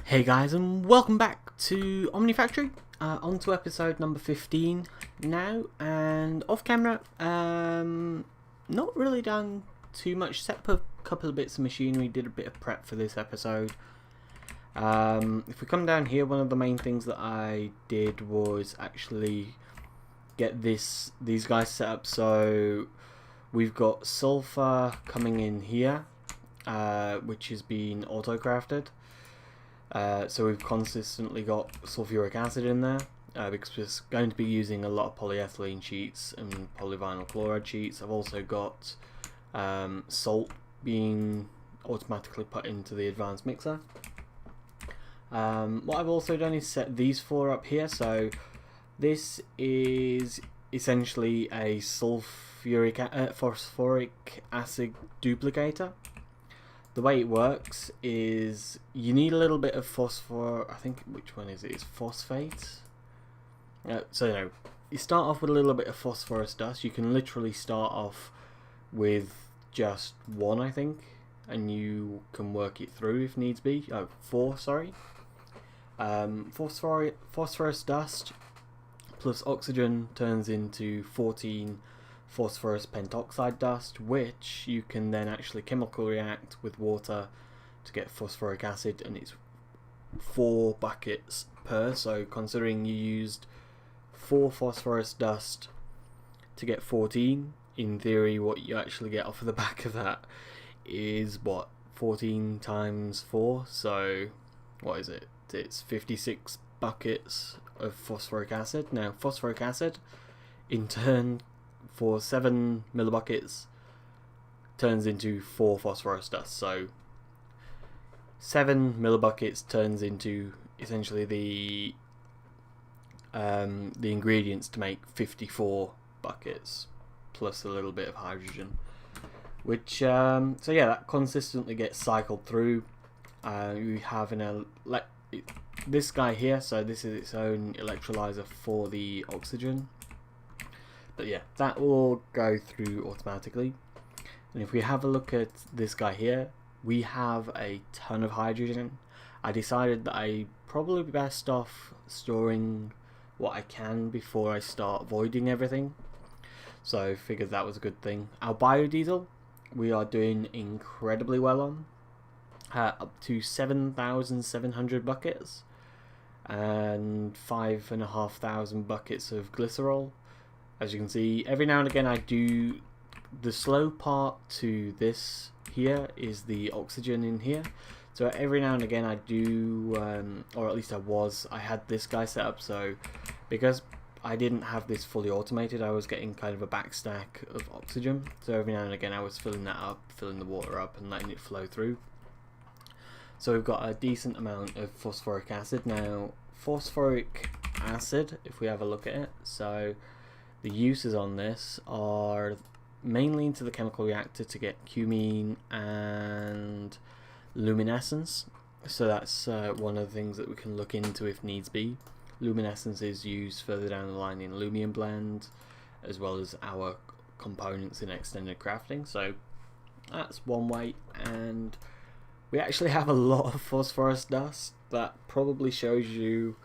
Hey guys, and welcome back to Omnifactory. On to episode number 15 now, and off camera, not really done too much, set up a couple of bits of machinery, did a bit of prep for this episode. If we come down here, one of the main things that I did was actually get these guys set up. So we've got sulfur coming in here, which has been auto-crafted. So we've consistently got sulfuric acid in there because we're going to be using a lot of polyethylene sheets and polyvinyl chloride sheets. I've also got salt being automatically put into the advanced mixer. What I've also done is set these four up here. So this is essentially a phosphoric acid duplicator. The way it works is you need a little bit of phosphor. I think, which one is it? It's phosphate. So you start off with a little bit of phosphorus dust. You can literally start off with just one, I think, and you can work it through if needs be. Oh, 4, sorry. Phosphorus dust plus oxygen turns into 14 phosphorus pentoxide dust, which you can then actually chemical react with water to get phosphoric acid, and it's 4 buckets per. So considering you used 4 phosphorus dust to get 14, in theory what you actually get off of the back of that is what, 14 times 4, so what is it? It's 56 buckets of phosphoric acid. Now phosphoric acid in turn for 7 millibuckets turns into 4 phosphorus dust. So 7 millibuckets turns into essentially the ingredients to make 54 buckets plus a little bit of hydrogen, which so yeah, that consistently gets cycled through. We have this guy here, so this is its own electrolyzer for the oxygen. But yeah, that will go through automatically. And if we have a look at this guy here, we have a ton of hydrogen. I decided that I probably be best off storing what I can before I start voiding everything. So I figured that was a good thing. Our biodiesel, we are doing incredibly well on. Up to 7,700 buckets and 5,500 buckets of glycerol. As you can see, every now and again I do, the slow part to this here is the oxygen in here. So every now and again I do, or at least I had this guy set up, so because I didn't have this fully automated, I was getting kind of a backstack of oxygen. So every now and again I was filling that up, filling the water up and letting it flow through. So we've got a decent amount of phosphoric acid. Now phosphoric acid, if we have a look at it, so the uses on this are mainly into the chemical reactor to get cumene and luminescence. So that's one of the things that we can look into if needs be. Luminescence is used further down the line in Lumion blend, as well as our components in extended crafting. So that's one way, and we actually have a lot of phosphorus dust. That probably shows you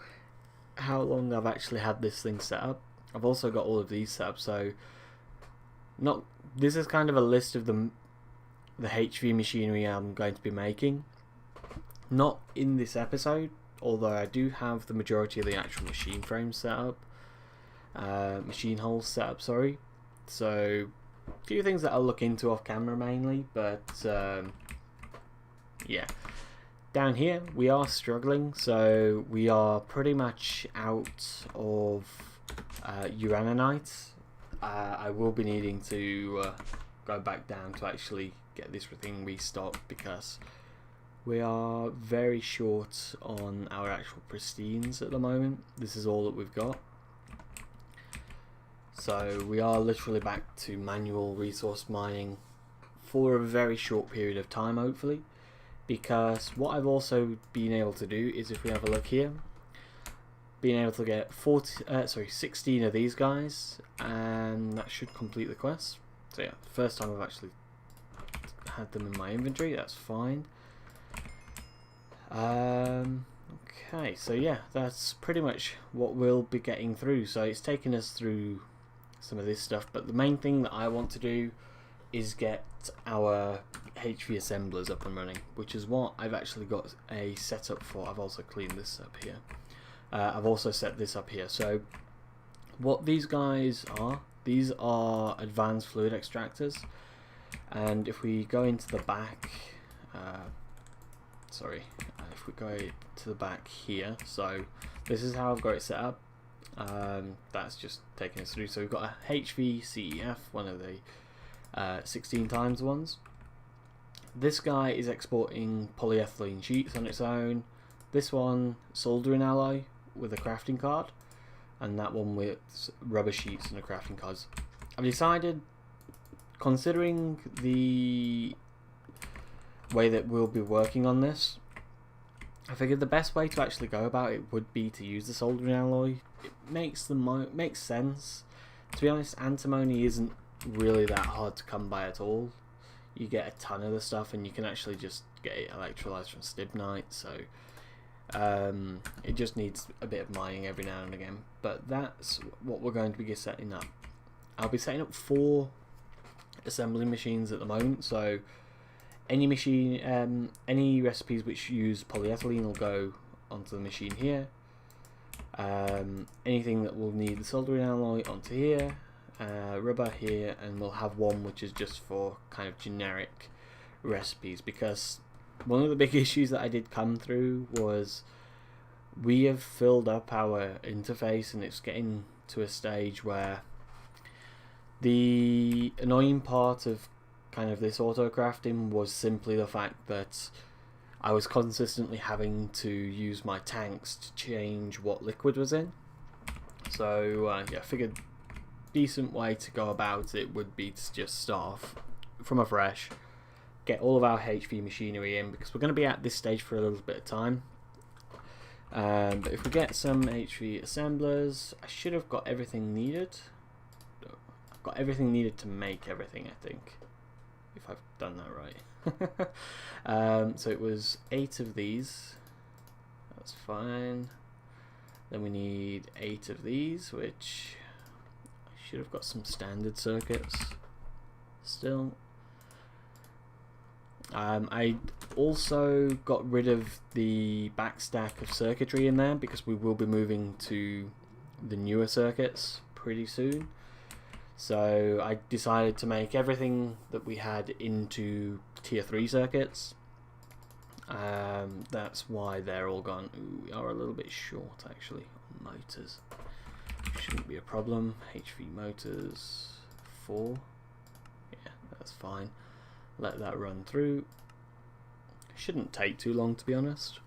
how long I've actually had this thing set up. I've also got all of these set up, so this is kind of a list of the HV machinery I'm going to be making. Not in this episode, although I do have the majority of the actual machine frames set up, machine hulls set up, sorry. So a few things that I'll look into off camera mainly, but yeah. Down here we are struggling, so we are pretty much out of uraninite. I will be needing to go back down to actually get this thing restocked because we are very short on our actual pristines at the moment. This is all that we've got. So we are literally back to manual resource mining for a very short period of time, hopefully. Because what I've also been able to do is, if we have a look here, being able to get 16 of these guys, and that should complete the quest. So yeah, first time I've actually had them in my inventory, that's fine. Okay, so yeah, that's pretty much what we'll be getting through. So it's taken us through some of this stuff, but the main thing that I want to do is get our HV assemblers up and running, which is what I've actually got a setup for. I've also cleaned this up here. I've also set this up here. So what these guys are, these are advanced fluid extractors, and if we go into the back, if we go to the back here, so this is how I've got it set up. That's just taking us through. So we've got a HV CEF, one of the 16 times ones. This guy is exporting polyethylene sheets on its own. This one, soldering alloy with a crafting card, and that one with rubber sheets and a crafting cards. I've decided, considering the way that we'll be working on this, I figured the best way to actually go about it would be to use the soldering alloy. It makes sense. To be honest, antimony isn't really that hard to come by at all. You get a ton of the stuff, and you can actually just get it electrolyzed from stibnite, so it just needs a bit of mining every now and again. But that's what we're going to be setting up. I'll be setting up 4 assembling machines at the moment, so any machine, any recipes which use polyethylene will go onto the machine here. Anything that will need the soldering alloy onto here, rubber here, and we'll have one which is just for kind of generic recipes, because one of the big issues that I did come through was we have filled up our interface, and it's getting to a stage where the annoying part of kind of this auto crafting was simply the fact that I was consistently having to use my tanks to change what liquid was in. So yeah, I figured decent way to go about it would be to just start off from afresh, get all of our HV machinery in, because we're going to be at this stage for a little bit of time. But if we get some HV assemblers, I should have got everything needed. I've got everything needed to make everything, I think, if I've done that right. So it was 8 of these. That's fine. Then we need 8 of these, which I should have got some standard circuits still. I also got rid of the back stack of circuitry in there, because we will be moving to the newer circuits pretty soon. So I decided to make everything that we had into tier 3 circuits. That's why they're all gone. Ooh, we are a little bit short actually on motors. Shouldn't be a problem. HV motors 4. Yeah, that's fine. Let that run through. Shouldn't take too long, to be honest.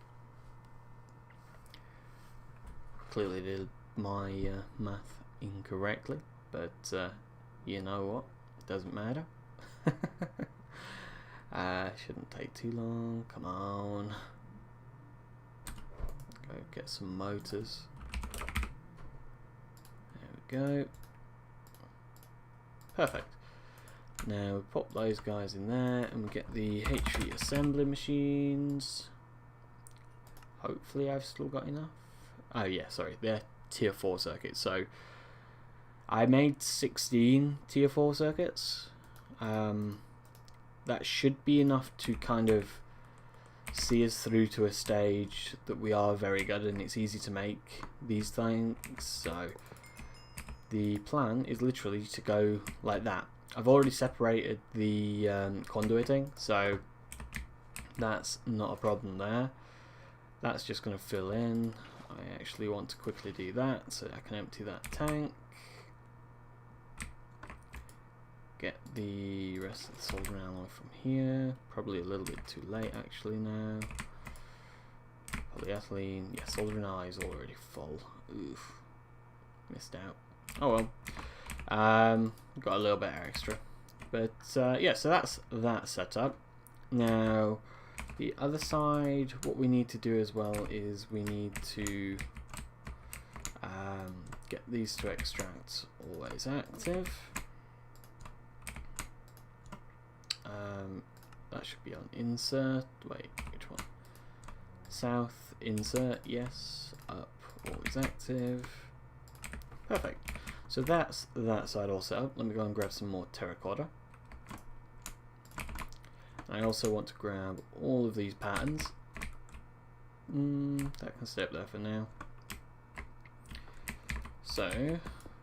Clearly did my math incorrectly, but you know what, doesn't matter. Shouldn't take too long. Come on, go get some motors. There we go. Perfect. Now we pop those guys in there, and we get the HV assembly machines. Hopefully I've still got enough. Oh yeah, sorry, they're tier 4 circuits. So I made 16 tier 4 circuits. That should be enough to kind of see us through to a stage that we are very good, and it's easy to make these things. So the plan is literally to go like that. I've already separated the conduiting, so that's not a problem there. That's just going to fill in. I actually want to quickly do that so I can empty that tank. Get the rest of the soldering alloy from here. Probably a little bit too late actually now. Polyethylene. Yeah, soldering alloy is already full. Oof. Missed out. Oh well. Got a little bit extra. But yeah, so that's that setup. Now the other side, what we need to do as well is we need to get these to extract always active. That should be on insert. Wait, which one? South, insert, yes. Up, always active. Perfect. So that's that side all set up. Let me go and grab some more terracotta. I also want to grab all of these patterns. That can stay up there for now. So,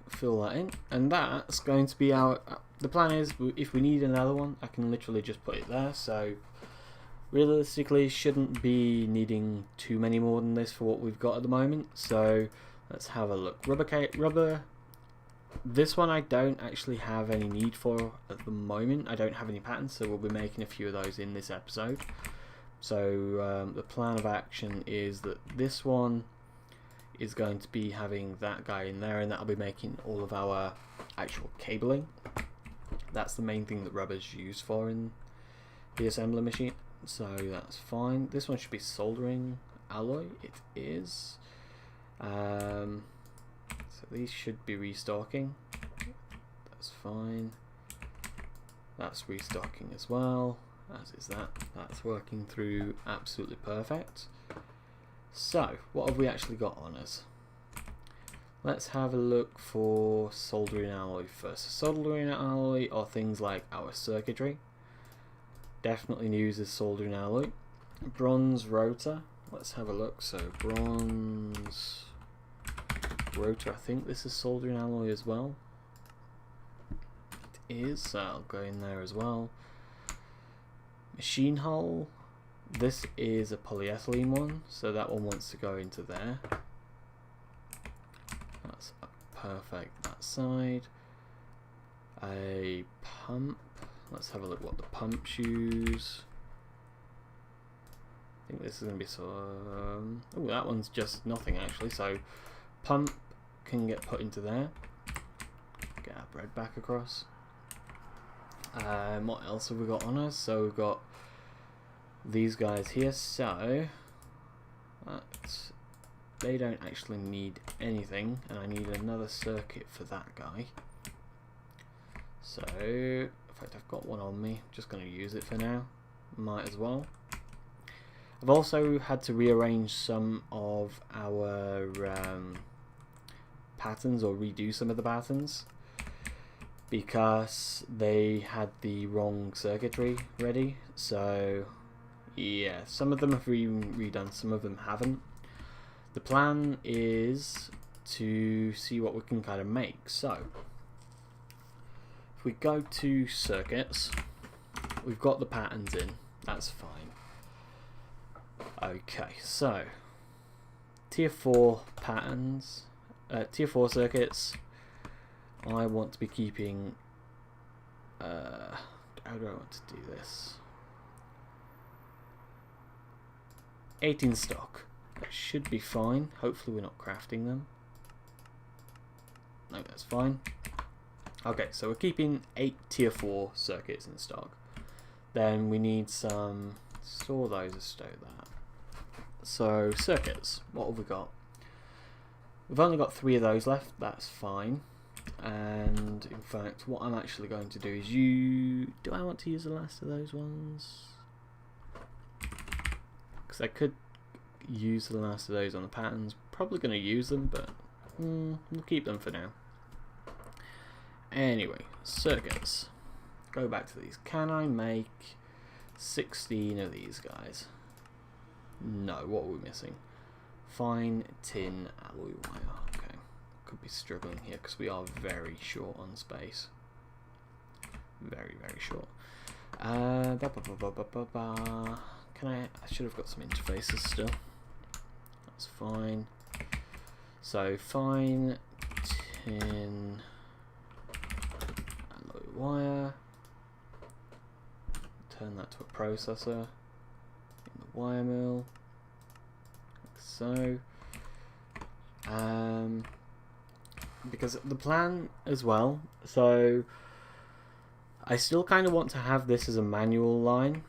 fill that in. And that's going to be our... the plan is, if we need another one, I can literally just put it there. So, realistically, shouldn't be needing too many more than this for what we've got at the moment. So, let's have a look. Rubber. This one I don't actually have any need for at the moment. I don't have any patterns, so we'll be making a few of those in this episode. So the plan of action is that this one is going to be having that guy in there, and that'll be making all of our actual cabling. That's the main thing that rubber's used for in the assembly machine, so that's fine. This one should be soldering alloy. It is. So these should be restocking. That's fine. That's restocking as well, as is that. That's working through absolutely perfect. So, what have we actually got on us? Let's have a look for soldering alloy first. Soldering alloy are things like our circuitry. Definitely uses soldering alloy. Bronze rotor. Let's have a look. So, bronze rotor, I think this is soldering alloy as well. It is, so I'll go in there as well. Machine hull, this is a polyethylene one, so that one wants to go into there. That's perfect, that side. A pump, let's have a look what the pumps use. I think this is going to be some... oh, that one's just nothing actually, so pump can get put into there. Get our bread back across. What else have we got on us? So we've got these guys here, so they don't actually need anything, and I need another circuit for that guy. So, in fact I've got one on me, just going to use it for now, might as well. I've also had to rearrange some of our patterns, or redo some of the patterns, because they had the wrong circuitry ready. So yeah, some of them have redone, some of them haven't. The plan is to see what we can kind of make. So if we go to circuits, we've got the patterns in, that's fine. Okay, so tier 4 patterns, tier 4 circuits. I want to be keeping, how do I want to do this? 8 in stock. That should be fine. Hopefully we're not crafting them. No, that's fine. Okay, so we're keeping 8 tier 4 circuits in stock. Then we need some, store those, stow that. So circuits, what have we got? We've only got 3 of those left, that's fine. And in fact, what I'm actually going to do is do I want to use the last of those ones? Because I could use the last of those on the patterns. Probably going to use them, but we'll keep them for now. Anyway, circuits. Go back to these. Can I make 16 of these guys? No, what are we missing? Fine tin alloy wire. Okay, could be struggling here because we are very short on space. Very, very short. Can I should have got some interfaces still. That's fine. So fine tin alloy wire. Turn that to a processor in the wire mill, like so. Because the plan as well, so I still kind of want to have this as a manual line,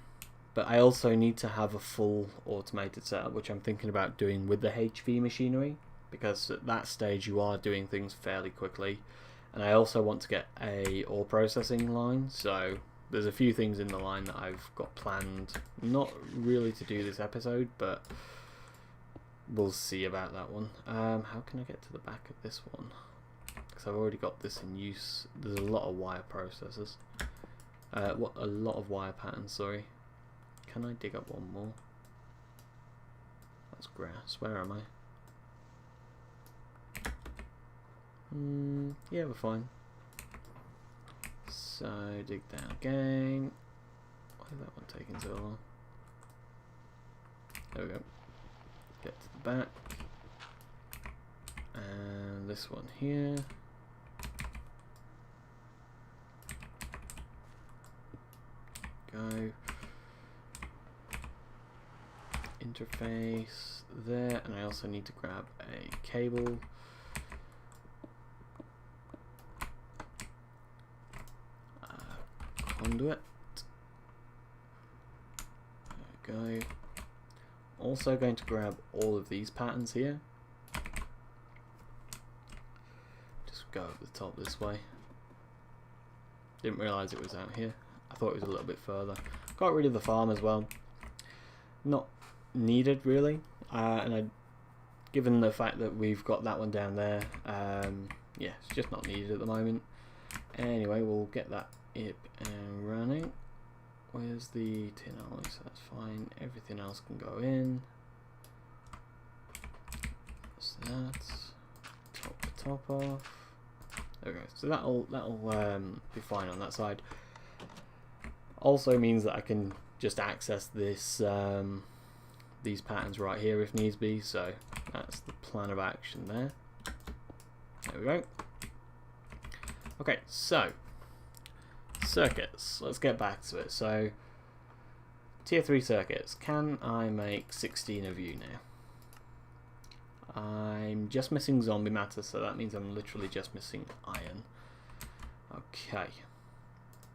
but I also need to have a full automated setup, which I'm thinking about doing with the HV machinery, because at that stage you are doing things fairly quickly, and I also want to get a ore processing line. So there's a few things in the line that I've got planned, not really to do this episode, but we'll see about that one. How can I get to the back of this one? Because I've already got this in use. There's a lot of wire processors. A lot of wire patterns, sorry. Can I dig up one more? That's grass. Where am I? Yeah, we're fine. So, dig down again. Why is that one taking so long? There we go. Get to the back. And this one here. Go. Interface there, and I also need to grab a cable. Conduit. There we go. Also going to grab all of these patterns here. Just go over the top this way. Didn't realise it was out here. I thought it was a little bit further. Got rid of the farm as well. Not needed really, and given the fact that we've got that one down there, yeah, it's just not needed at the moment. Anyway, we'll get that up and running. Where's the tin alloy? So that's fine. Everything else can go in. So that's top the top off. There we go. So that'll be fine on that side. Also means that I can just access this these patterns right here if needs be. So that's the plan of action there. There we go. Okay, so circuits. Let's get back to it. So tier 3 circuits. Can I make 16 of you now? I'm just missing zombie matter, so that means I'm literally just missing iron. Okay,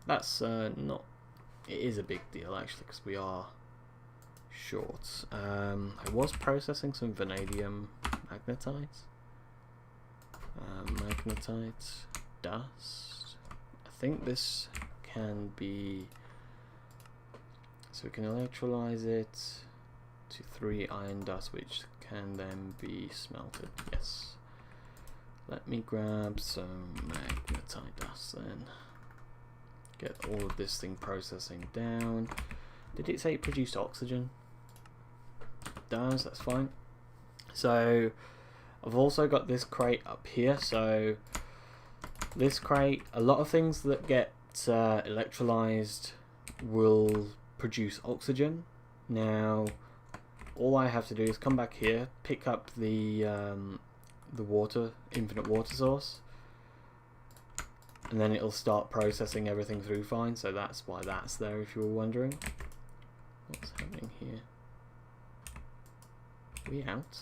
that's not. It is a big deal actually, because we are short. I was processing some vanadium magnetite. Magnetite dust. I think this can be. So we can electrolyze it to 3 iron dust, which can then be smelted. Yes. Let me grab some magnetite dust then. Get all of this thing processing down. Did it say it produced oxygen? It does, that's fine. So I've also got this crate up here. So this crate, a lot of things that get electrolyzed will produce oxygen. Now all I have to do is come back here, pick up the water, infinite water source, and then it'll start processing everything through fine. So that's why that's there, if you were wondering. What's happening here? Are we out?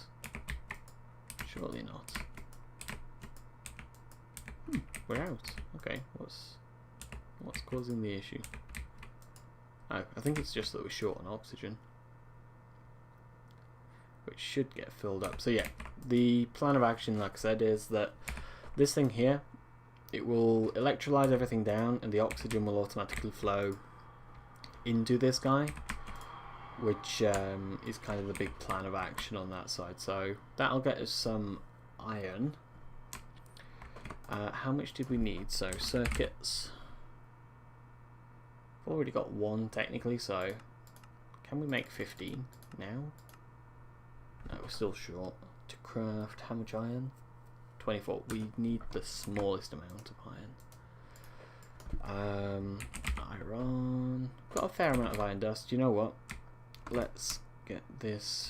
Surely not. We're out. Okay, what's causing the issue? Oh, I think it's just that we're short on oxygen, which should get filled up. So yeah, the plan of action, like I said, is that this thing here, it will electrolyze everything down, and the oxygen will automatically flow into this guy, which is kind of the big plan of action on that side. So that'll get us some iron. How much did we need? So circuits. I've already got 1 technically, so can we make 15 now? No, we're still short. To craft how much iron? 24. We need the smallest amount of iron. Iron. Got a fair amount of iron dust. You know what? Let's get this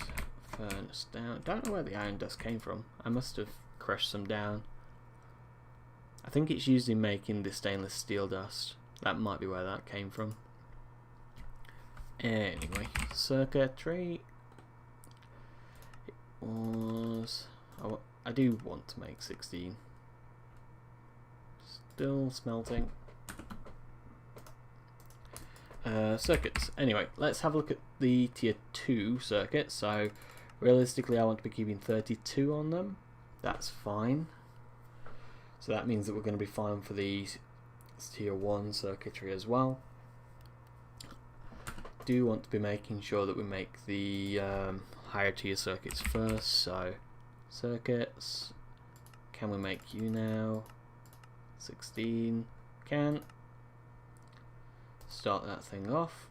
furnace down. Don't know where the iron dust came from. I must have crushed some down. I think it's used in making the stainless steel dust. That might be where that came from. Anyway, circuitry. It was. I do want to make 16. Still smelting. Circuits. Anyway, let's have a look at the tier 2 circuits. So realistically I want to be keeping 32 on them. That's fine. So that means that we're going to be fine for the tier 1 circuitry as well. Do want to be making sure that we make the higher tier circuits first. So circuits, can we make you now? 16, can. Start that thing off.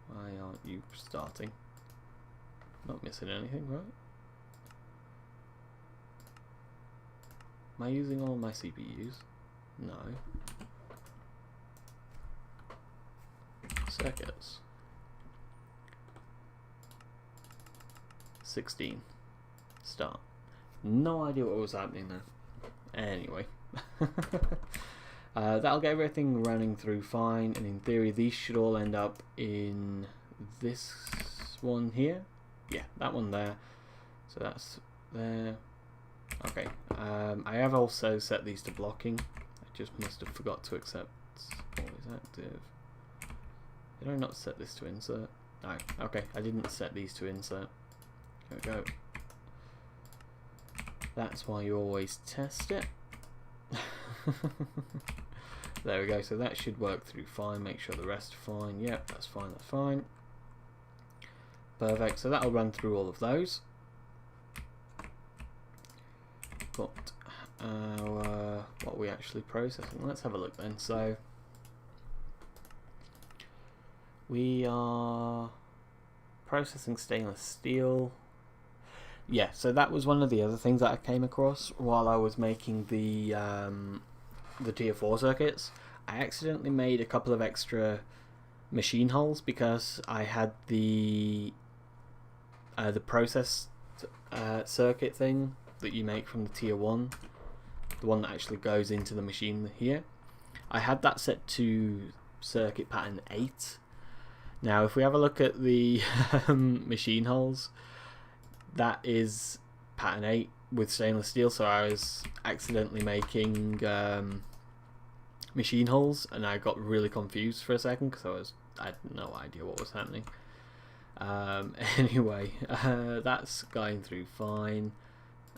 Why aren't you starting? Not missing anything, right? Am I using all my CPUs? No. Circuits. 16. Start. No idea what was happening there. Anyway. That'll get everything running through fine, and in theory these should all end up in this one here. Yeah, that one there. So that's there. Okay. I have also set these to blocking. I just must have forgot to accept always active. Did I not set this to insert? No. Okay, I didn't set these to insert. There we go. That's why you always test it. There we go, so that should work through fine. Make sure the rest are fine. Yep, that's fine, that's fine. Perfect, so that'll run through all of those. But what are we actually processing? Let's have a look then. So we are processing stainless steel. Yeah, so that was one of the other things that I came across while I was making the tier 4 circuits. I accidentally made a couple of extra machine holes because I had the process circuit thing that you make from the tier 1, the one that actually goes into the machine here. I had that set to circuit pattern 8. Now if we have a look at the machine holes, that is pattern 8 with stainless steel, so I was accidentally making machine holes and I got really confused for a second because I had no idea what was happening. Anyway, that's going through fine.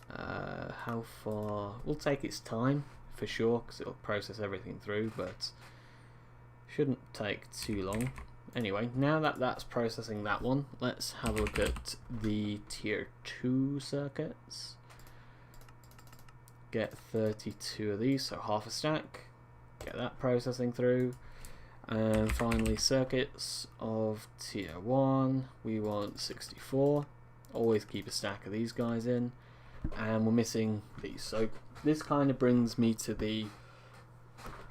How far? We'll take its time for sure because it'll process everything through, but shouldn't take too long. Anyway, now that that's processing that one, let's have a look at the tier 2 circuits. Get 32 of these, so half a stack. Get that processing through. And finally, circuits of tier 1, we want 64. Always keep a stack of these guys in. And we're missing these. So this kind of brings me to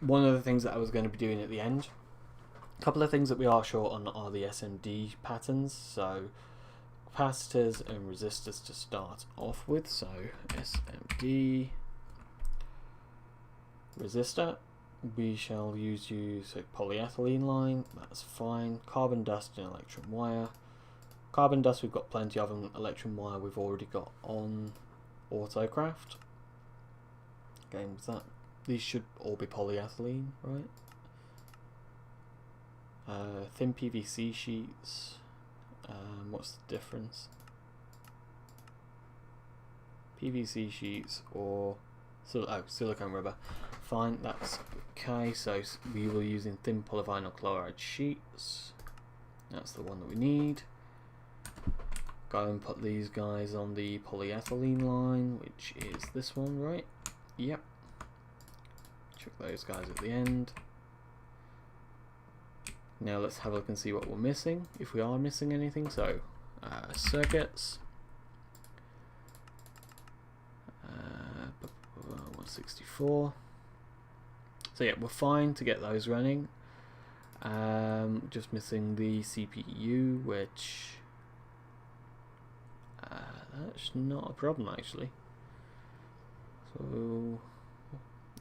one of the things that I was going to be doing at the end. A couple of things that we are short on are the SMD patterns, so capacitors and resistors to start off with. So SMD resistor, we shall use a polyethylene line, that's fine. Carbon dust and electron wire. Carbon dust we've got plenty of, and electron wire we've already got on Autocraft. Again, with that, these should all be polyethylene, right? Thin PVC sheets. What's the difference? PVC sheets or silicone rubber. Fine, that's okay. So we were using thin polyvinyl chloride sheets. That's the one that we need. Go and put these guys on the polyethylene line, which is this one, right? Yep. Check those guys at the end. Now let's have a look and see what we're missing, if we are missing anything. So circuits, 164. So yeah, we're fine to get those running. Just missing the CPU, which that's not a problem actually. So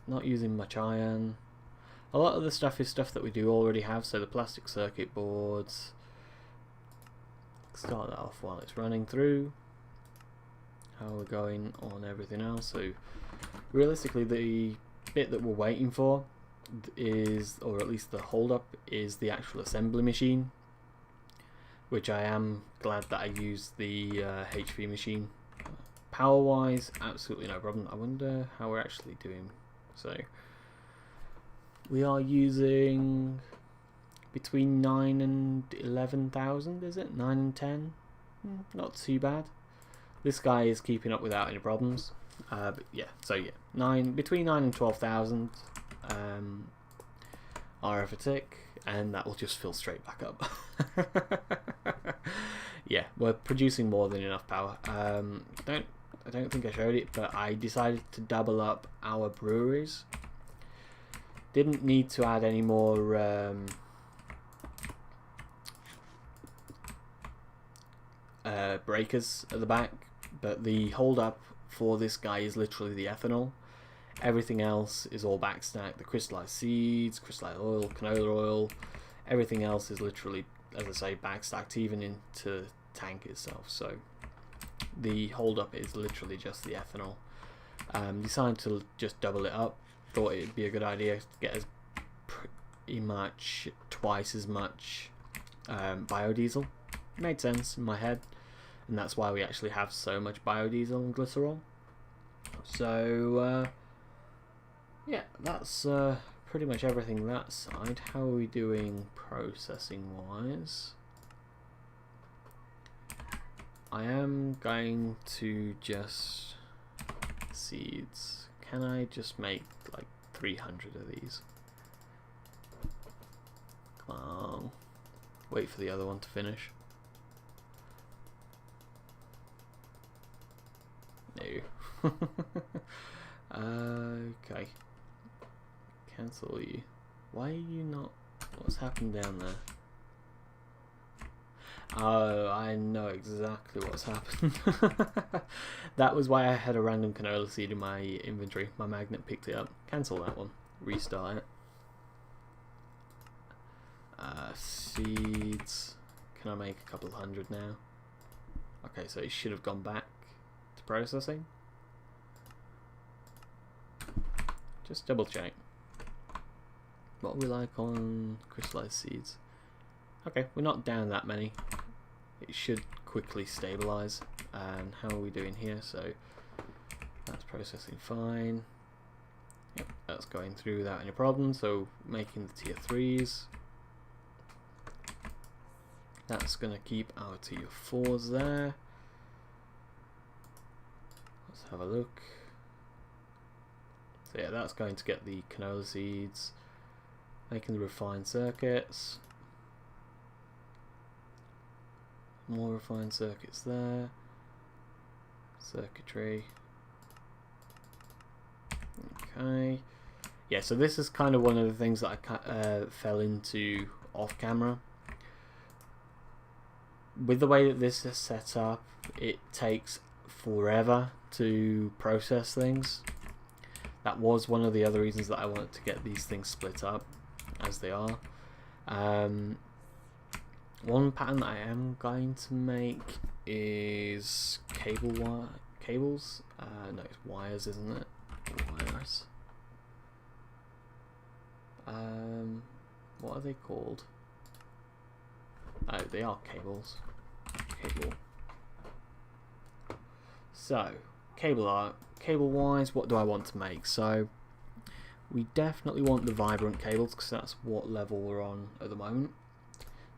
not using much iron. A lot of the stuff is stuff that we do already have, so the plastic circuit boards. Start that off while it's running through. How we're going on everything else. So realistically the bit that we're waiting for is, or at least the hold up, is the actual assembly machine, which I am glad that I used the HP machine. Power wise, absolutely no problem. I wonder how we're actually doing. So we are using between 9 and 11,000, is it? 9 and 10? not too bad. This guy is keeping up without any problems. But yeah, so yeah, between 9 and 12,000 RF a tick, and that will just fill straight back up. Yeah, we're producing more than enough power. I don't think I showed it, but I decided to double up our breweries. Didn't need to add any more breakers at the back, but the hold up for this guy is literally the ethanol. Everything else is all backstacked. The crystallized seeds, crystallized oil, canola oil, everything else is literally, as I say, backstacked even into the tank itself. So the hold up is literally just the ethanol. Decided to just double it up. Thought it'd be a good idea to get as pretty much twice as much biodiesel. Made sense in my head, and that's why we actually have so much biodiesel and glycerol. So yeah, that's pretty much everything that side. How are we doing processing wise? I am going to just seeds. Can I just make like 300 of these? Come on. Wait for the other one to finish. No. Okay. Cancel you. Why are you not? What's happened down there? Oh, I know exactly what's happened. That was why I had a random canola seed in my inventory. My magnet picked it up. Cancel that one. Restart it. Seeds. Can I make a couple hundred now? Okay, so it should have gone back to processing. Just double check. What are we like on crystallized seeds? Okay, we're not down that many. It should quickly stabilize. And how are we doing here? So that's processing fine. Yep, that's going through without any problems. So making the tier 3s. That's going to keep our tier 4s there. Let's have a look. So yeah, that's going to get the canola seeds. Making the refined circuits. More refined circuits there. Circuitry. Okay. Yeah, so this is kind of one of the things that I fell into off camera. With the way that this is set up, it takes forever to process things. That was one of the other reasons that I wanted to get these things split up, as they are. One pattern that I am going to make is cables. No, it's wires, isn't it? Wires. What are they called? Oh, they are cables. Cable. So, cable wise, what do I want to make? So, we definitely want the vibrant cables because that's what level we're on at the moment.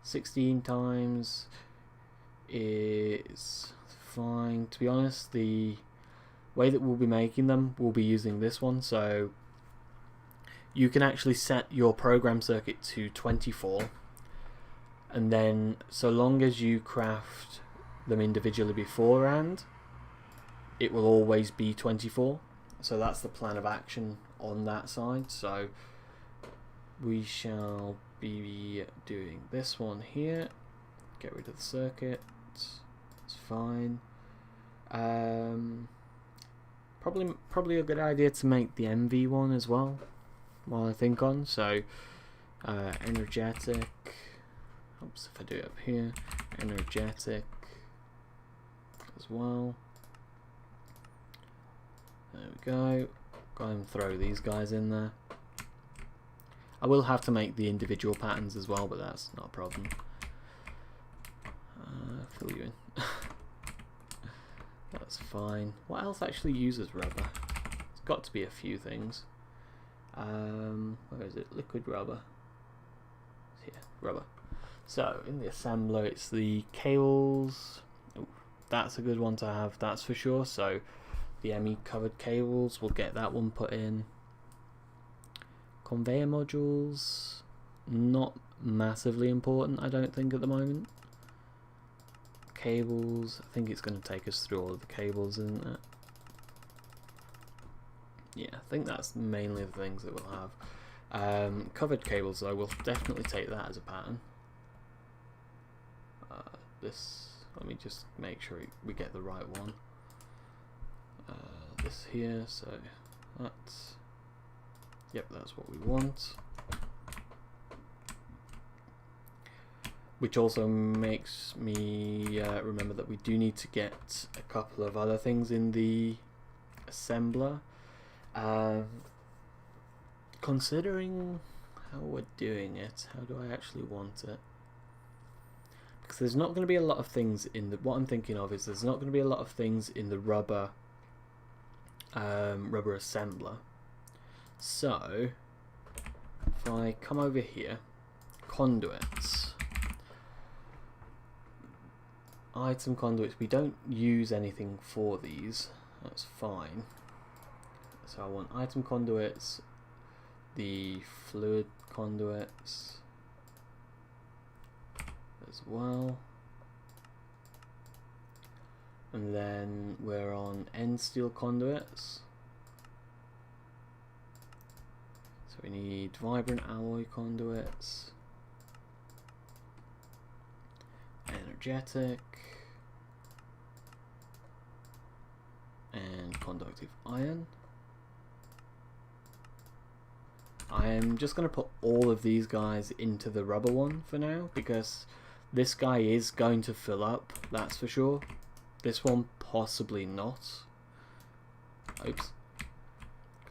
16 times is fine. To be honest, the way that we'll be making them, we'll be using this one. So, you can actually set your program circuit to 24. And then, so long as you craft them individually beforehand, it will always be 24. So that's the plan of action on that side. So we shall be doing this one here. Get rid of the circuit. It's fine. Probably a good idea to make the MV one as well, while I think on. So energetic. Oops, if I do it up here, energetic as well. There we go. Go and throw these guys in there. I will have to make the individual patterns as well, but that's not a problem. Fill you in. That's fine. What else actually uses rubber? It's got to be a few things. Where is it? Liquid rubber. Here, rubber. So in the assembler, it's the cables. Oh, that's a good one to have, that's for sure. So the ME covered cables, we'll get that one put in. Conveyor modules, not massively important, I don't think, at the moment. Cables, I think it's going to take us through all of the cables, isn't it? Yeah, I think that's mainly the things that we'll have. Covered cables, though, we'll definitely take that as a pattern. Let me just make sure we get the right one. This here, so that's, yep, that's what we want. Which also makes me remember that we do need to get a couple of other things in the assembler. Considering how we're doing it, how do I actually want it? Because there's not going to be a lot of things in the, what I'm thinking of is there's not going to be a lot of things in the rubber assembler. So if I come over here, conduits, item conduits, we don't use anything for these, that's fine. So I want item conduits, the fluid conduits as well, and then we're on end steel conduits, so we need vibrant alloy conduits, energetic, and conductive iron. I am just going to put all of these guys into the rubber one for now, because this guy is going to fill up, that's for sure. This one possibly not. Oops.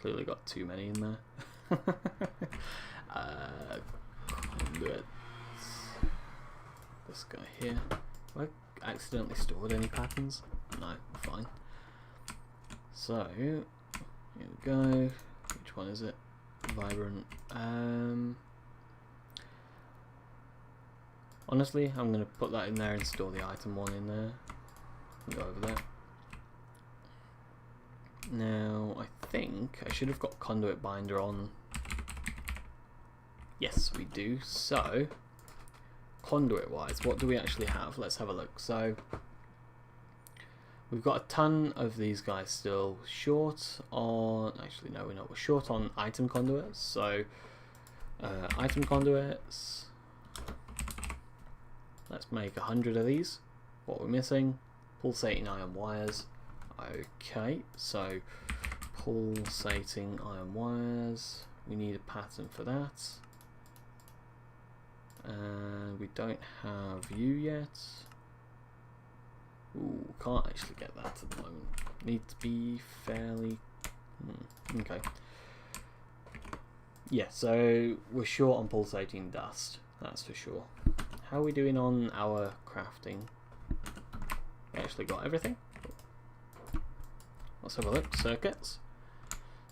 Clearly got too many in there. Conduits. This guy here. Have I accidentally stored any patterns? No, fine. So, here we go. Which one is it? Vibrant. Honestly, I'm going to put that in there and store the item one in there. Go over there. Now, I think I should have got conduit binder on. Yes, we do. So, conduit wise, what do we actually have? Let's have a look. So, we've got a ton of these guys still short on, actually no, we're not, we're short on item conduits. So item conduits, let's make 100 of these. What we're missing, pulsating iron wires. Okay, so pulsating iron wires, we need a pattern for that, and we don't have you yet. Ooh, can't actually get that at the moment. Need to be fairly... okay. Yeah, so we're short on pulsating dust, that's for sure. How are we doing on our crafting? We actually got everything. Let's have a look. Circuits.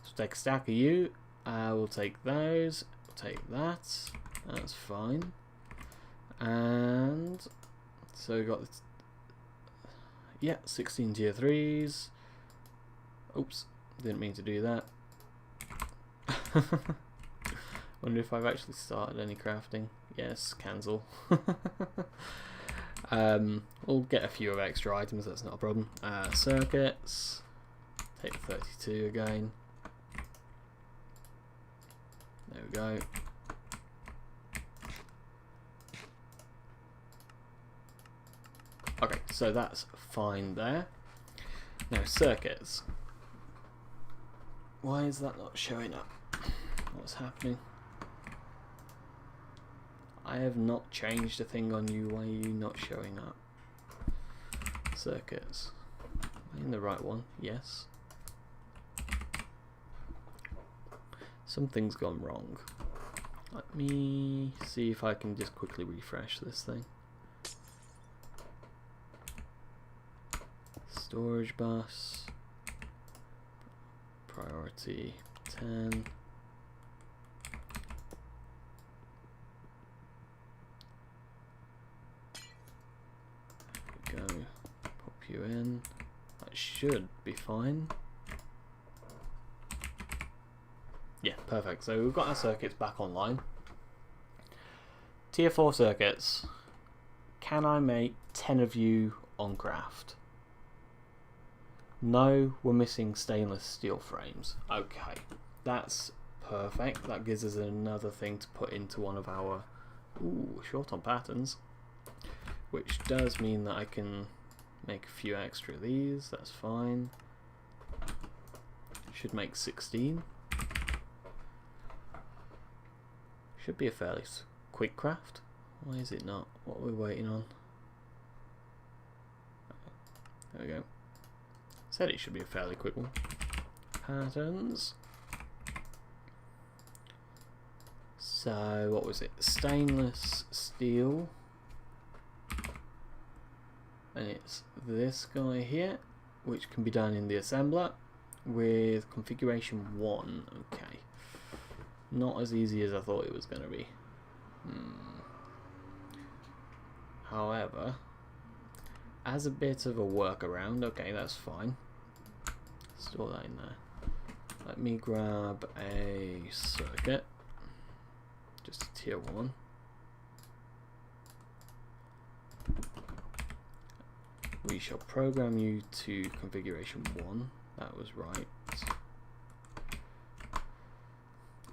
So take a stack of you. We'll take those. We'll take that. That's fine. And so we've got this. Yeah, 16 tier 3s. Oops, didn't mean to do that. Wonder if I've actually started any crafting. Yes, cancel. We'll get a few of extra items, that's not a problem. Circuits. Take 32 again. There we go. Okay, so that's fine there. Now circuits. Why is that not showing up? What's happening? I have not changed a thing on you. Why are you not showing up? Circuits. Am I in the right one? Yes. Something's gone wrong. Let me see if I can just quickly refresh this thing. Storage bus, priority 10. There we go. Pop CPU in. That should be fine. Yeah, perfect. So we've got our circuits back online. Tier 4 circuits. Can I make 10 of you on craft? No, we're missing stainless steel frames. Okay, that's perfect. That gives us another thing to put into one of our... Ooh, short on patterns. Which does mean that I can make a few extra of these. That's fine. Should make 16. Should be a fairly quick craft. Why is it not? What are we waiting on? There we go. Said it should be a fairly quick one. Patterns. So what was it? Stainless steel. And it's this guy here, which can be done in the assembler with configuration 1. Okay. Not as easy as I thought it was going to be. However, as a bit of a workaround, okay, that's fine. Store that in there. Let me grab a circuit. Just a tier 1. We shall program you to configuration 1. That was right.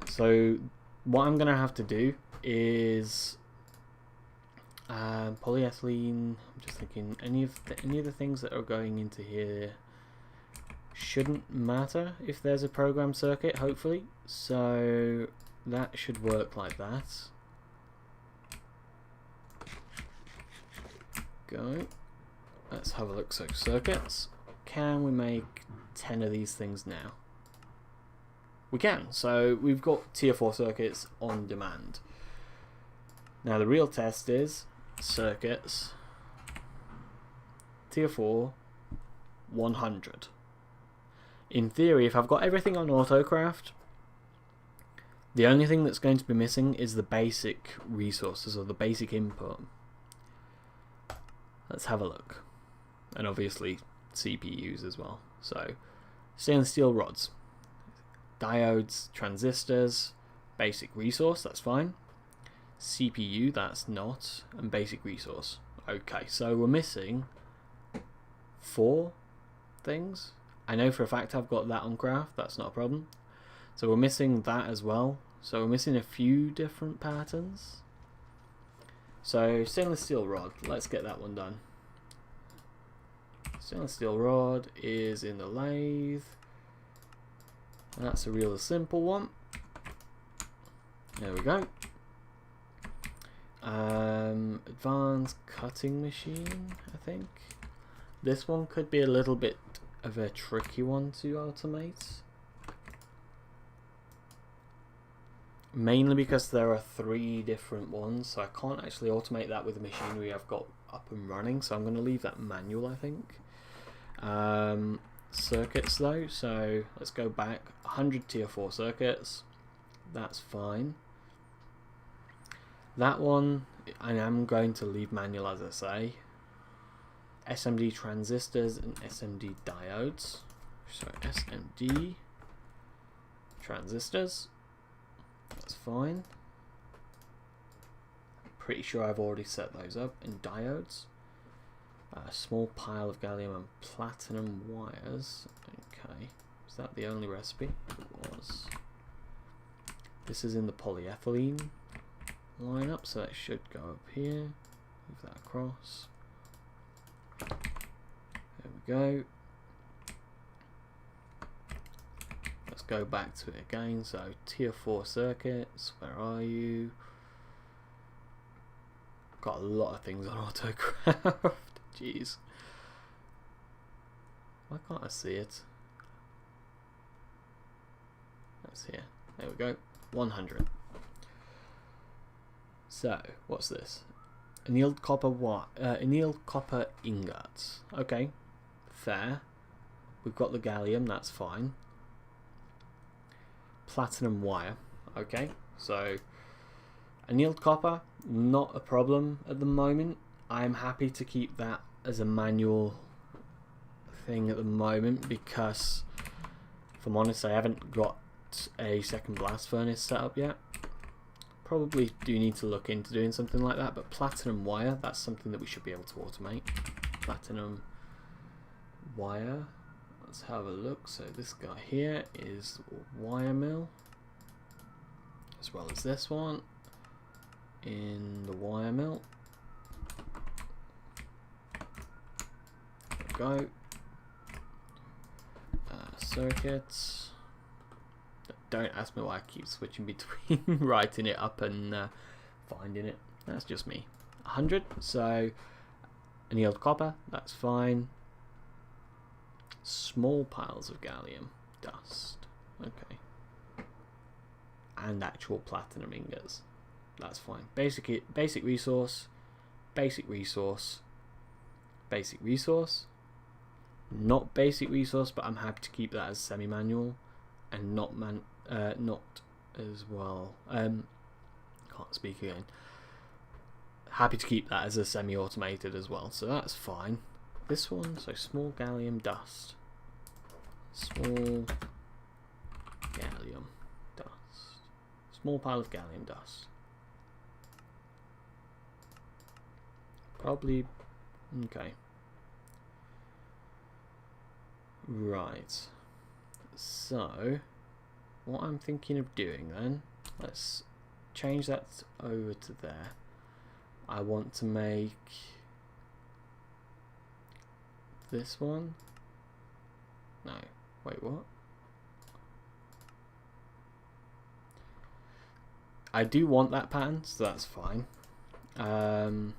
So what I'm gonna have to do is polyethylene. I'm just thinking any of the things that are going into here shouldn't matter if there's a program circuit, hopefully. So that should work like that. Go. Let's have a look. So circuits. Can we make 10 of these things now? We can. So we've got tier 4 circuits on demand. Now the real test is circuits tier 4 100. In theory, if I've got everything on autocraft, the only thing that's going to be missing is the basic resources or the basic input. Let's have a look. And obviously CPUs as well. So stainless steel rods, diodes, transistors, basic resource, that's fine. CPU, that's not, and basic resource. Okay, so we're missing 4 things. I know for a fact I've got that on craft, that's not a problem. So we're missing that as well. So we're missing a few different patterns. So stainless steel rod, let's get that one done. Stainless steel rod is in the lathe. That's a real simple one. There we go. Advanced cutting machine, I think. This one could be a little bit of a tricky one to automate. Mainly because there are 3 different ones, so I can't actually automate that with the machinery I've got up and running, so I'm going to leave that manual, I think. Circuits though, so let's go back. 100 tier 4 circuits, that's fine. That one I am going to leave manual, as I say. SMD transistors and SMD diodes. So SMD transistors, that's fine. Pretty sure I've already set those up. And diodes. A small pile of gallium and platinum wires. Okay, is that the only recipe? It was. This is in the polyethylene lineup, so that should go up here. Move that across. There we go. Let's go back to it again. So tier 4 circuits, where are you? Got a lot of things on autocraft. Jeez. Why can't I see it? That's here. There we go. 100. So, what's this? Annealed copper annealed copper ingots. Okay, fair. We've got the gallium, that's fine. Platinum wire. Okay, so annealed copper, not a problem at the moment. I'm happy to keep that as a manual thing at the moment because, if I'm honest, I haven't got a second blast furnace set up yet. Probably do need to look into doing something like that, but platinum wire, that's something that we should be able to automate. Platinum wire, let's have a look. So this guy here is wire mill, as well as this one in the wire mill. There we go. Circuits. Don't ask me why I keep switching between writing it up and finding it. That's just me. 100. So annealed copper. That's fine. Small piles of gallium dust. Okay. And actual platinum ingots. That's fine. Basic resource. Basic resource. Basic resource. Not basic resource, but I'm happy to keep that as semi-manual and not as well. Can't speak again. Happy to keep that as a semi-automated as well, so that's fine. This one, so small gallium dust. Small gallium dust. Small pile of gallium dust. Probably okay. Right. So what I'm thinking of doing then, let's change that over to there. I want to make this one. No, wait, what? I do want that pattern, so that's fine. Gallium.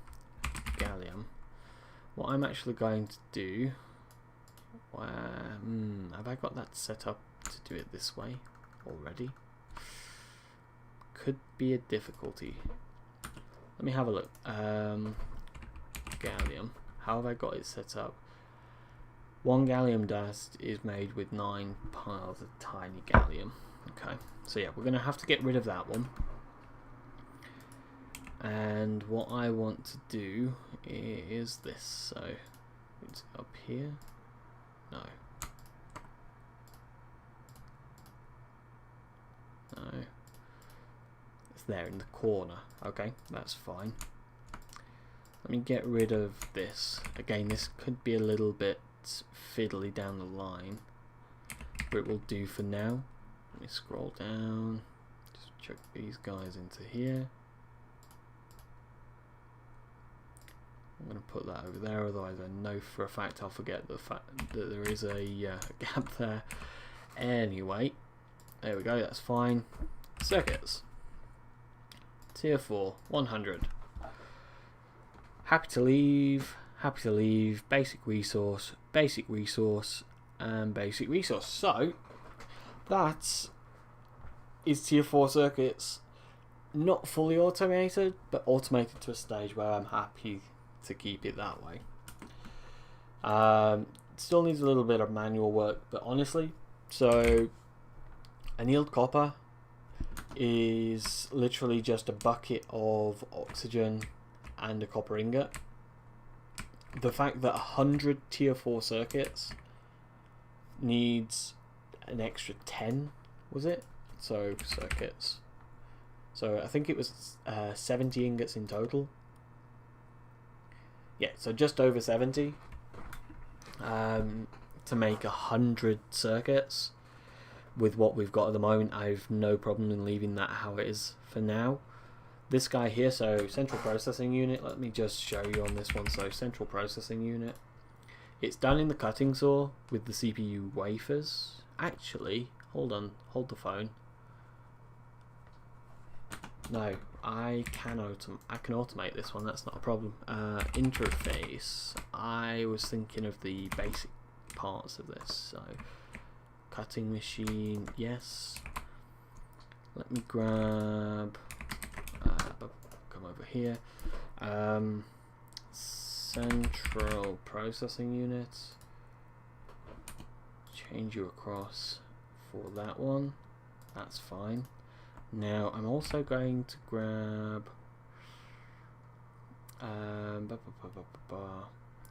What I'm actually going to do, have I got that set up to do it this way already? Could be a difficulty. Let me have a look. Gallium. How have I got it set up? 1 gallium dust is made with 9 piles of tiny gallium. Okay, so yeah, we're going to have to get rid of that one. And what I want to do is this. So it's up here. No. No. It's there in the corner. Okay, that's fine. Let me get rid of this. Again, this could be a little bit fiddly down the line, but it will do for now. Let me scroll down. Just chuck these guys into here. I'm going to put that over there, otherwise I know for a fact I'll forget the fact that there is a gap there. Anyway, there we go, that's fine. Circuits. Tier 4, 100. Happy to leave, basic resource, and basic resource. So, that is tier 4 circuits. Not fully automated, but automated to a stage where I'm happy to keep it that way. Still needs a little bit of manual work, but honestly, so annealed copper is literally just a bucket of oxygen and a copper ingot. The fact that 100 tier 4 circuits needs an extra 10, was it? So circuits. So I think it was 70 ingots in total. Yeah, so just over 70 to make 100 circuits. With what we've got at the moment, I've no problem in leaving that how it is for now. This guy here, so central processing unit, let me just show you on this one. So central processing unit, it's done in the cutting saw with the CPU wafers. Actually, hold on, hold the phone. No, I can automate this one, that's not a problem. Interface, I was thinking of the basic parts of this. So cutting machine, yes. Let me grab, come over here. Central processing unit. Change you across for that one. That's fine. Now I'm also going to grab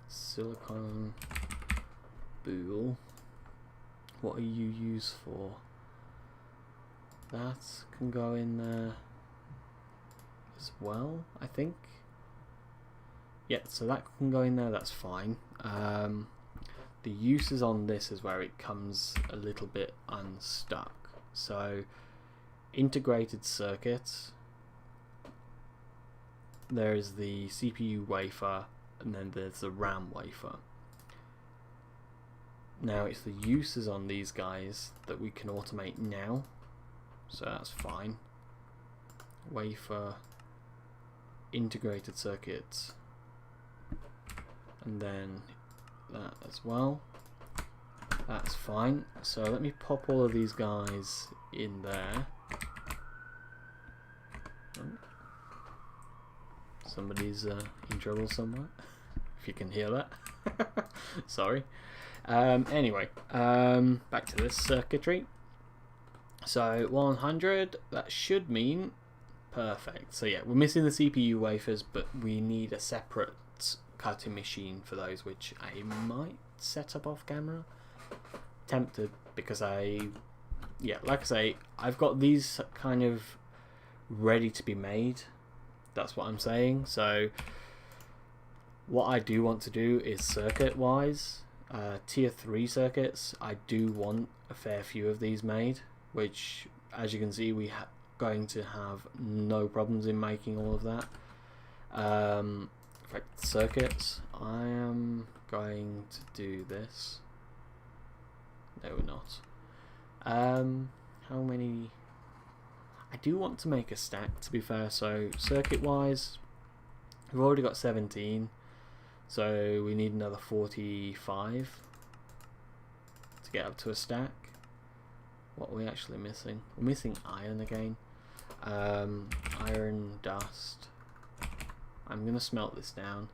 silicon spool. What are you used for? That can go in there as well, I think. Yeah, so that can go in there, that's fine. The uses on this is where it comes a little bit unstuck. So, integrated circuits, there's the CPU wafer, and then there's the RAM wafer. Now it's the uses on these guys that we can automate now, so that's fine. Wafer, integrated circuits, and then that as well. That's fine. So let me pop all of these guys in there. Somebody's in trouble somewhere, if you can hear that. Sorry. Anyway, back to this circuitry. So 100, that should mean perfect. So yeah, we're missing the CPU wafers, but we need a separate cutting machine for those, which I might set up off camera. Tempted, because like I say, I've got these kind of ready to be made. That's what I'm saying. So what I do want to do is circuit wise, tier 3 circuits, I do want a fair few of these made, which as you can see we going to have no problems in making all of that. For circuits, I am going to do this. No, we're not. How many? I do want to make a stack, to be fair. So circuit wise, we've already got 17, so we need another 45 to get up to a stack. What are we actually missing? We're missing iron again. Iron dust. I'm gonna smelt this down.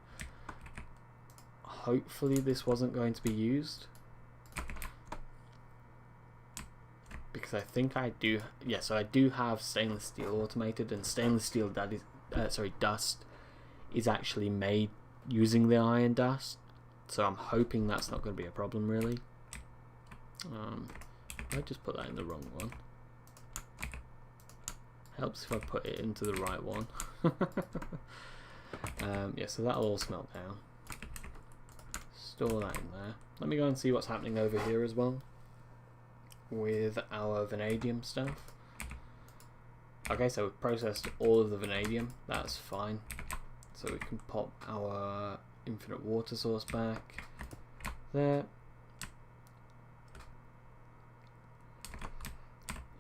Hopefully this wasn't going to be used, because I think I do. Yeah, so I do have stainless steel automated, and stainless steel dust is actually made using the iron dust. So I'm hoping that's not going to be a problem, really. I just put that in the wrong one. Helps if I put it into the right one. Yeah, so that'll all smelt down. Store that in there. Let me go and see what's happening over here as well with our vanadium stuff. Okay, so we've processed all of the vanadium. That's fine. So we can pop our infinite water source back there.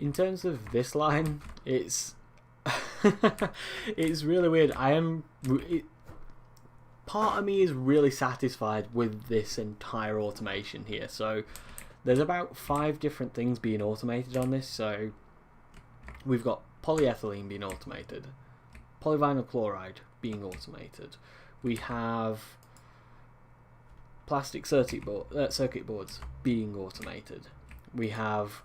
In terms of this line, it's it's really weird. Part of me is really satisfied with this entire automation here. So there's about 5 different things being automated on this. So we've got polyethylene being automated, polyvinyl chloride being automated. We have plastic circuit boards being automated. We have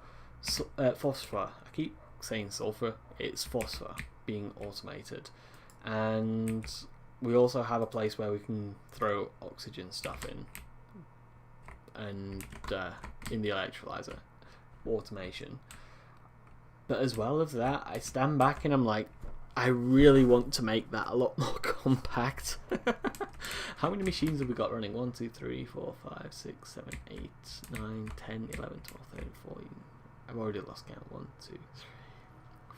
phosphor. I keep saying sulfur. It's phosphor being automated, and we also have a place where we can throw oxygen stuff in, and in the electrolyzer automation. But as well as that, I stand back and I'm like, I really want to make that a lot more compact. How many machines have we got running? 1, 2, 3, 4, 5, 6, 7, 8, 9, 10, 11, 12, 13, 14. I've already lost count. 1, 2, 3,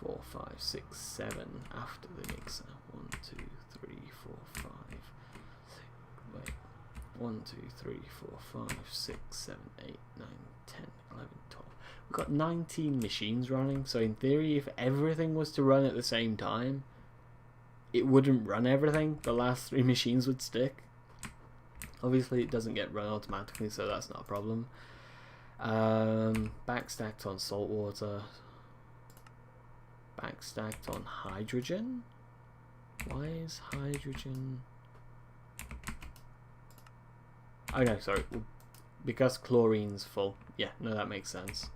4, 5, 6, 7 after the mixer. 1, 2, 3, 4, 5. Wait. 1, 2, 3, 4, 5, 6, 7, 8, 9, 10, 11, 12. We've got 19 machines running, so in theory, if everything was to run at the same time, it wouldn't run everything. The last 3 machines would stick. Obviously, it doesn't get run automatically, so that's not a problem. Backstacked on salt water. Backstacked on hydrogen. Why is hydrogen? Oh no, sorry. Because chlorine's full. Yeah, no, that makes sense.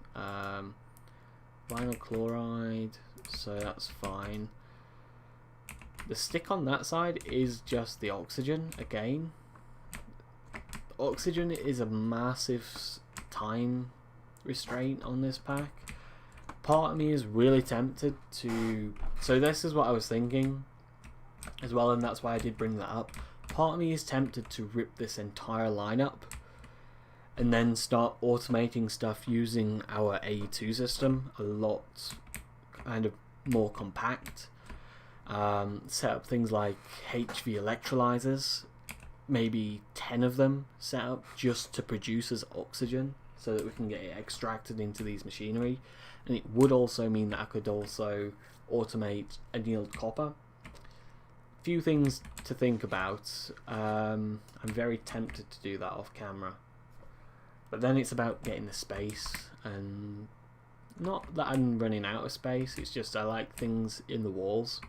Vinyl chloride, so that's fine. The stick on that side is just the oxygen again. oxygen is a massive time restraint on this pack. Part of me is really tempted to... So this is what I was thinking as well, and that's why I did bring that up. Part of me is tempted to rip this entire lineup and then start automating stuff using our AE2 system a lot kind of more compact. Set up things like HV electrolyzers, maybe 10 of them set up just to produce as oxygen so that we can get it extracted into these machinery. And it would also mean that I could also automate annealed copper. Few things to think about. I'm very tempted to do that off camera, but then it's about getting the space, and not that I'm running out of space, it's just I like things in the walls.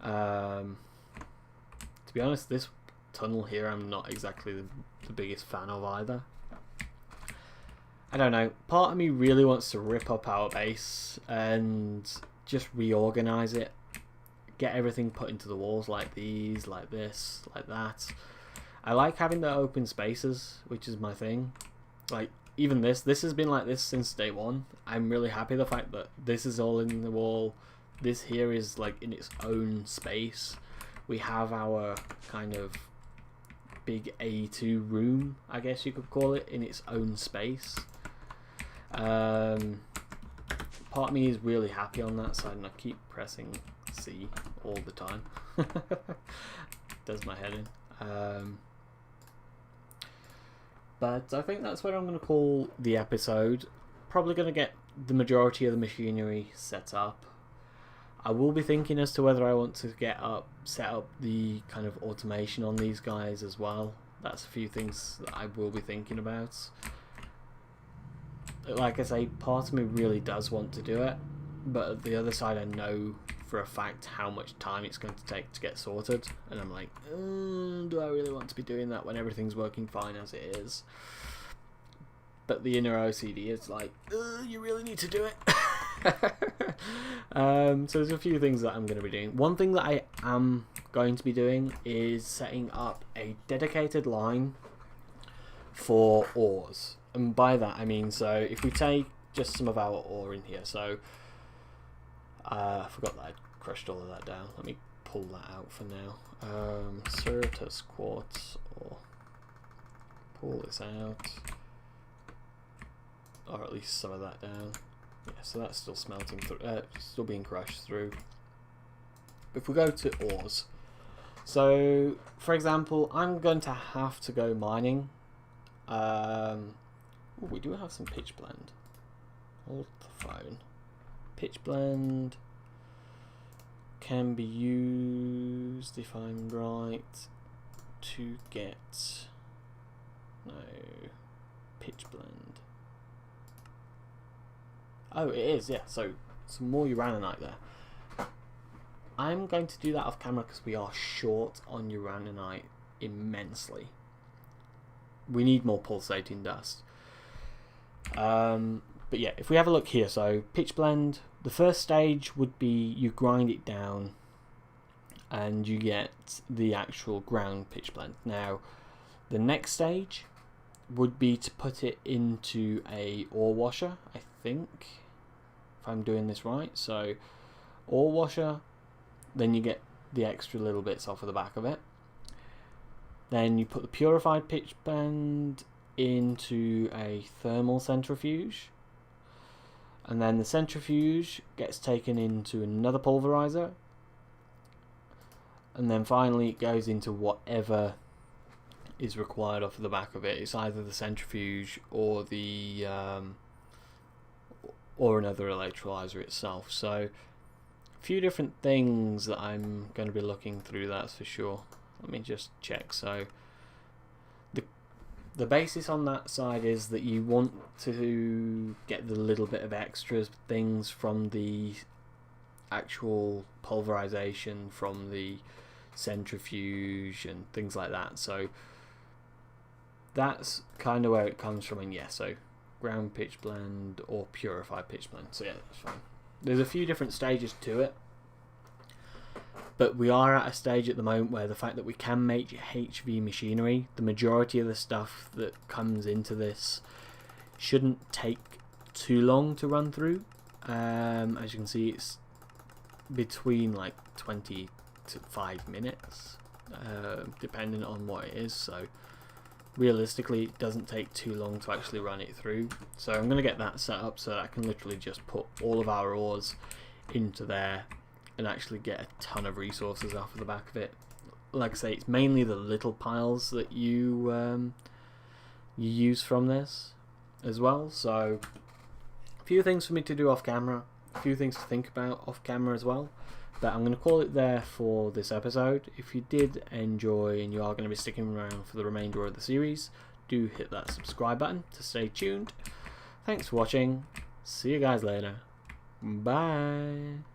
To be honest, this tunnel here I'm not exactly the biggest fan of either. I don't know, part of me really wants to rip up our base and just reorganize it, get everything put into the walls like these, like this, like that. I like having the open spaces, which is my thing. Like, even this has been like this since day one. I'm really happy the fact that this is all in the wall. This here is like in its own space. We have our kind of big A2 room, I guess you could call it, in its own space. Part of me is really happy on that side, and I keep pressing C all the time. Does my head in. But I think that's what I'm going to call the episode. Probably going to get the majority of the machinery set up. I will be thinking as to whether I want to set up the kind of automation on these guys as well. That's a few things that I will be thinking about. Like I say, part of me really does want to do it, but at the other side I know for a fact how much time it's going to take to get sorted, and I'm like, do I really want to be doing that when everything's working fine as it is? But the inner OCD is like, you really need to do it. So there's a few things that I'm going to be doing. One thing that I am going to be doing is setting up a dedicated line for ores, and by that I mean, so if we take just some of our ore in here, so I forgot that I crushed all of that down. Let me pull that out for now. Certus quartz, or pull this out, or at least some of that down. Yeah, so that's still smelting through, still being crushed through. If we go to ores, so for example, I'm going to have to go mining. Ooh, we do have some pitch blend. Hold the phone. Pitch blend can be used, if I'm right, to get pitch blend. Oh, it is, yeah. So some more uraninite there. I'm going to do that off camera because we are short on uraninite immensely. We need more pulsating dust. But yeah, if we have a look here, so pitch blend, the first stage would be you grind it down and you get the actual ground pitch blend. Now, the next stage would be to put it into a ore washer, I think, if I'm doing this right. So ore washer, then you get the extra little bits off of the back of it. Then you put the purified pitch blend into a thermal centrifuge, and then the centrifuge gets taken into another pulverizer, and then finally it goes into whatever is required off of the back of it. It's either the centrifuge or the or another electrolyzer itself. So a few different things that I'm going to be looking through, that's for sure. Let me just check. So the basis on that side is that you want to get the little bit of extra things from the actual pulverization, from the centrifuge and things like that. So that's kind of where it comes from. And yeah, so ground pitch blend or purified pitch blend. So yeah, that's fine. There's a few different stages to it. But we are at a stage at the moment where the fact that we can make HV machinery, the majority of the stuff that comes into this shouldn't take too long to run through. As you can see, it's between like 20 to 5 minutes, depending on what it is. So realistically, it doesn't take too long to actually run it through. So I'm going to get that set up so that I can literally just put all of our ores into there and actually get a ton of resources off of the back of it. Like I say, it's mainly the little piles that you use from this as well. So a few things for me to do off camera, a few things to think about off camera as well. But I'm going to call it there for this episode. If you did enjoy and you are going to be sticking around for the remainder of the series, do hit that subscribe button to stay tuned. Thanks for watching. See you guys later. Bye.